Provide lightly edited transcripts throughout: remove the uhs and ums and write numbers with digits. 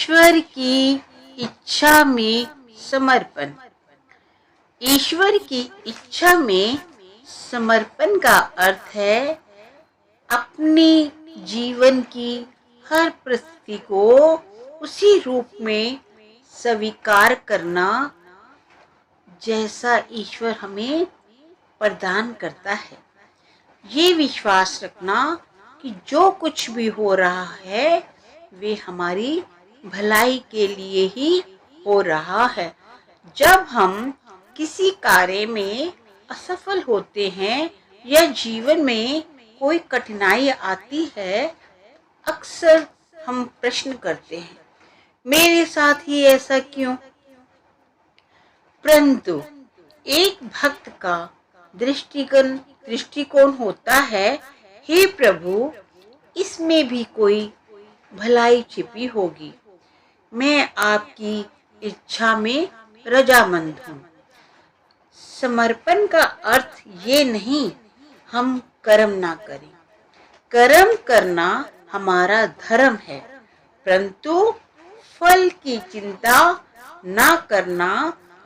ईश्वर की इच्छा में समर्पण। ईश्वर की इच्छा में समर्पण का अर्थ है अपने जीवन की हर परिस्थिति को उसी रूप में स्वीकार करना जैसा ईश्वर हमें प्रदान करता है। ये विश्वास रखना कि जो कुछ भी हो रहा है वे हमारी भलाई के लिए ही हो रहा है। जब हम किसी कार्य में असफल होते हैं या जीवन में कोई कठिनाई आती है, अक्सर हम प्रश्न करते हैं, मेरे साथ ही ऐसा क्यों? परंतु एक भक्त का दृष्टिकोण होता है, हे प्रभु, इसमें भी कोई भलाई छिपी होगी। मैं आपकी इच्छा में रजामंद हूँ। समर्पण का अर्थ ये नहीं हम कर्म ना करें। कर्म करना हमारा धर्म है, परंतु फल की चिंता ना करना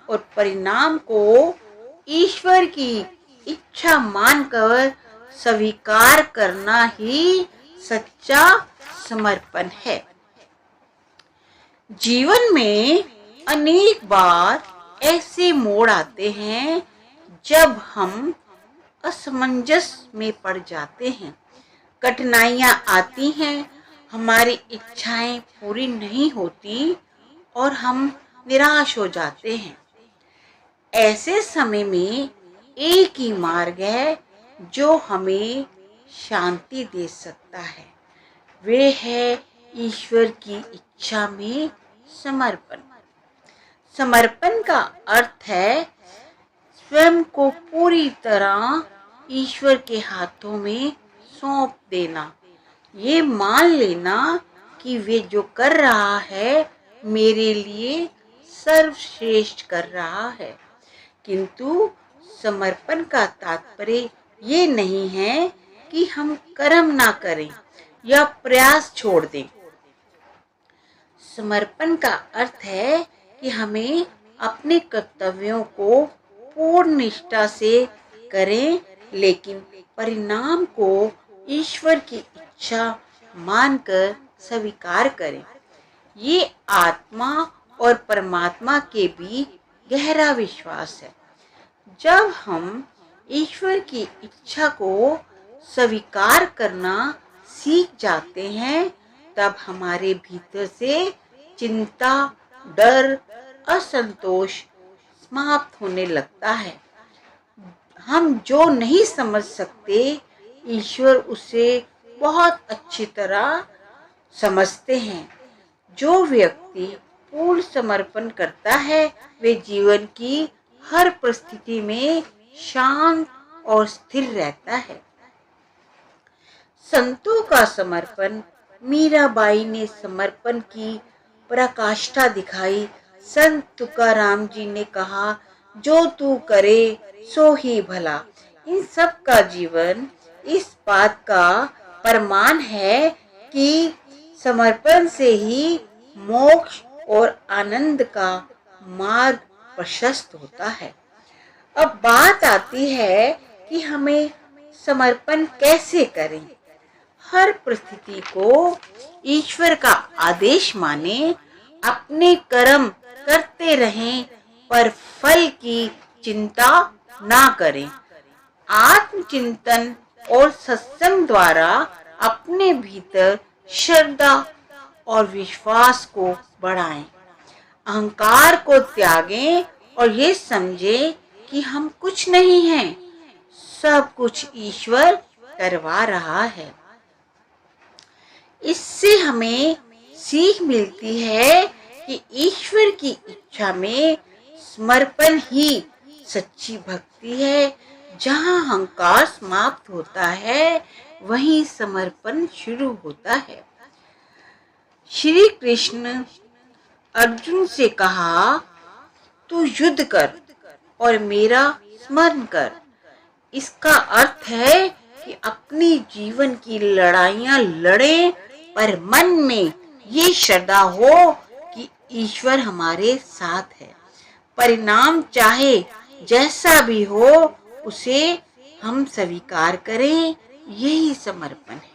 और परिणाम को ईश्वर की इच्छा मानकर स्वीकार करना ही सच्चा समर्पण है। जीवन में अनेक बार ऐसे मोड़ आते हैं जब हम असमंजस में पड़ जाते हैं। कठिनाइयां आती हैं, हमारी इच्छाएं पूरी नहीं होती और हम निराश हो जाते हैं। ऐसे समय में एक ही मार्ग है जो हमें शांति दे सकता है, वे है ईश्वर की इच्छा में समर्पण। समर्पण का अर्थ है स्वयं को पूरी तरह ईश्वर के हाथों में सौंप देना। ये मान लेना कि वे जो कर रहा है मेरे लिए सर्वश्रेष्ठ कर रहा है। किंतु समर्पण का तात्पर्य ये नहीं है कि हम कर्म ना करें या प्रयास छोड़ दें। समर्पण का अर्थ है कि हमें अपने कर्तव्यों को पूर्ण निष्ठा से करें, लेकिन परिणाम को ईश्वर की इच्छा मानकर स्वीकार करें। ये आत्मा और परमात्मा के बीच गहरा विश्वास है। जब हम ईश्वर की इच्छा को स्वीकार करना सीख जाते हैं, तब हमारे भीतर से चिंता, डर, असंतोष समाप्त होने लगता है। हम जो नहीं समझ सकते, ईश्वर उसे बहुत अच्छी तरह समझते हैं। जो व्यक्ति पूर्ण समर्पण करता है, वे जीवन की हर परिस्थिति में शांत और स्थिर रहता है। संतों का समर्पण। मीराबाई ने समर्पण की पराकाष्ठा दिखाई। संत तुकाराम जी ने कहा, जो तू करे सो ही भला। इन सब का जीवन इस बात का प्रमाण है कि समर्पण से ही मोक्ष और आनंद का मार्ग प्रशस्त होता है। अब बात आती है कि हमें समर्पण कैसे करें। हर परिस्थिति को ईश्वर का आदेश माने, अपने कर्म करते रहें पर फल की चिंता ना करें। आत्मचिंतन और सत्संग द्वारा अपने भीतर श्रद्धा और विश्वास को बढ़ाएं। अहंकार को त्यागें और ये समझें कि हम कुछ नहीं हैं, सब कुछ ईश्वर करवा रहा है। इससे हमें सीख मिलती है कि ईश्वर की इच्छा में समर्पण ही सच्ची भक्ति है। जहाँ अहंकार समाप्त होता है, वहीं समर्पण शुरू होता है। श्री कृष्ण अर्जुन से कहा, तू युद्ध कर और मेरा स्मरण कर। इसका अर्थ है कि अपनी जीवन की लड़ाइयाँ लड़ें, पर मन में ये श्रद्धा हो ईश्वर हमारे साथ है। परिणाम चाहे जैसा भी हो उसे हम स्वीकार करें, यही समर्पण है।